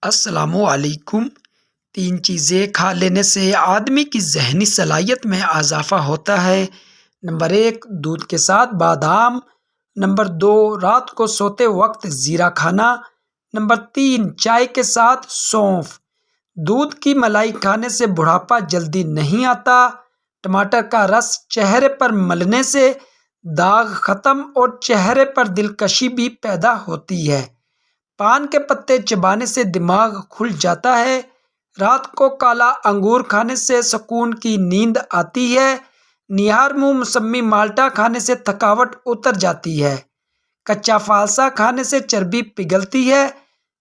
السلام علیکم۔ 3 چیزیں کھا لینے سے آدمی کی ذہنی صلاحیت میں اضافہ ہوتا ہے۔ نمبر 1 دودھ کے ساتھ بادام۔ نمبر 2 رات کو سوتے وقت زیرہ کھانا۔ نمبر 3 چائے کے ساتھ سونف۔ دودھ کی ملائی کھانے سے بڑھاپا جلدی نہیں آتا۔ ٹماٹر کا رس چہرے پر ملنے سے داغ ختم اور چہرے پر دلکشی بھی پیدا ہوتی ہے۔ پان کے پتے چبانے سے دماغ کھل جاتا ہے۔ رات کو کالا انگور کھانے سے سکون کی نیند آتی ہے۔ نیہار منہ موسمی مالٹا کھانے سے تھکاوٹ اتر جاتی ہے۔ کچا فالسا کھانے سے چربی پگھلتی ہے۔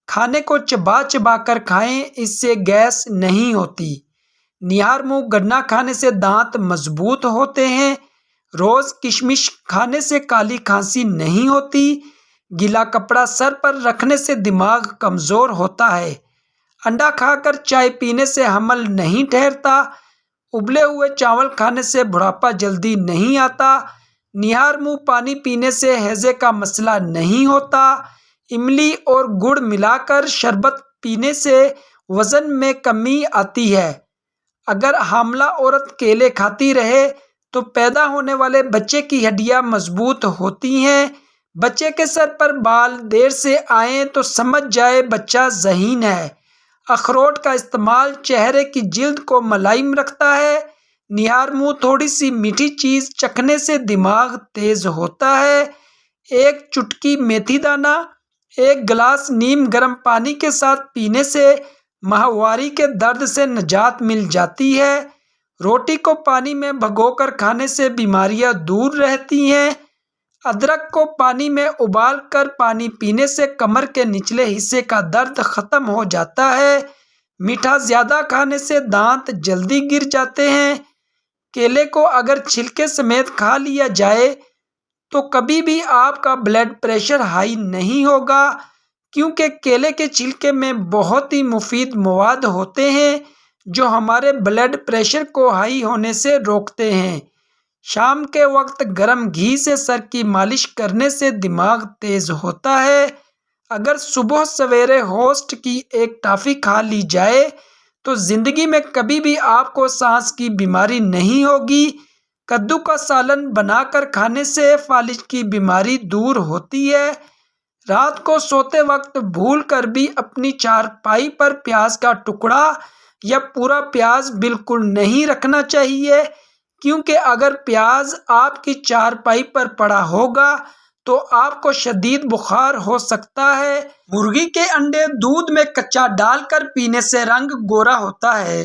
کھانے کو چبا چبا کر کھائیں، اس سے گیس نہیں ہوتی۔ نیہار منہ گنا کھانے سے دانت مضبوط ہوتے ہیں۔ روز کشمش کھانے سے کالی کھانسی نہیں ہوتی۔ گیلا کپڑا سر پر رکھنے سے دماغ کمزور ہوتا ہے۔ انڈا کھا کر چائے پینے سے حمل نہیں ٹھہرتا۔ ابلے ہوئے چاول کھانے سے بڑھاپا جلدی نہیں آتا۔ نیہار منہ پانی پینے سے ہیضے کا مسئلہ نہیں ہوتا۔ املی اور گڑ ملا کر شربت پینے سے وزن میں کمی آتی ہے۔ اگر حاملہ عورت کیلے کھاتی رہے تو پیدا ہونے والے بچے کی ہڈیاں مضبوط ہوتی ہیں۔ بچے کے سر پر بال دیر سے آئیں تو سمجھ جائے بچہ ذہین ہے۔ اخروٹ کا استعمال چہرے کی جلد کو ملائم رکھتا ہے۔ نیہار منہ تھوڑی سی میٹھی چیز چکھنے سے دماغ تیز ہوتا ہے۔ 1 چٹکی میتھی دانہ 1 گلاس نیم گرم پانی کے ساتھ پینے سے ماہواری کے درد سے نجات مل جاتی ہے۔ روٹی کو پانی میں بھگو کر کھانے سے بیماریاں دور رہتی ہیں۔ ادرک کو پانی میں ابال کر پانی پینے سے کمر کے نچلے حصے کا درد ختم ہو جاتا ہے۔ میٹھا زیادہ کھانے سے دانت جلدی گر جاتے ہیں۔ کیلے کو اگر چھلکے سمیت کھا لیا جائے تو کبھی بھی آپ کا بلڈ پریشر ہائی نہیں ہوگا، کیونکہ کیلے کے چھلکے میں بہت ہی مفید مواد ہوتے ہیں جو ہمارے بلڈ پریشر کو ہائی ہونے سے روکتے ہیں۔ شام کے وقت گرم گھی سے سر کی مالش کرنے سے دماغ تیز ہوتا ہے۔ اگر صبح سویرے ہوسٹ کی ایک ٹافی کھا لی جائے تو زندگی میں کبھی بھی آپ کو سانس کی بیماری نہیں ہوگی۔ کدو کا سالن بنا کر کھانے سے فالج کی بیماری دور ہوتی ہے۔ رات کو سوتے وقت بھول کر بھی اپنی چارپائی پر پیاز کا ٹکڑا یا پورا پیاز بالکل نہیں رکھنا چاہیے، کیونکہ اگر پیاز آپ کی چارپائی پر پڑا ہوگا تو آپ کو شدید بخار ہو سکتا ہے۔ مرغی کے انڈے دودھ میں کچا ڈال کر پینے سے رنگ گورا ہوتا ہے۔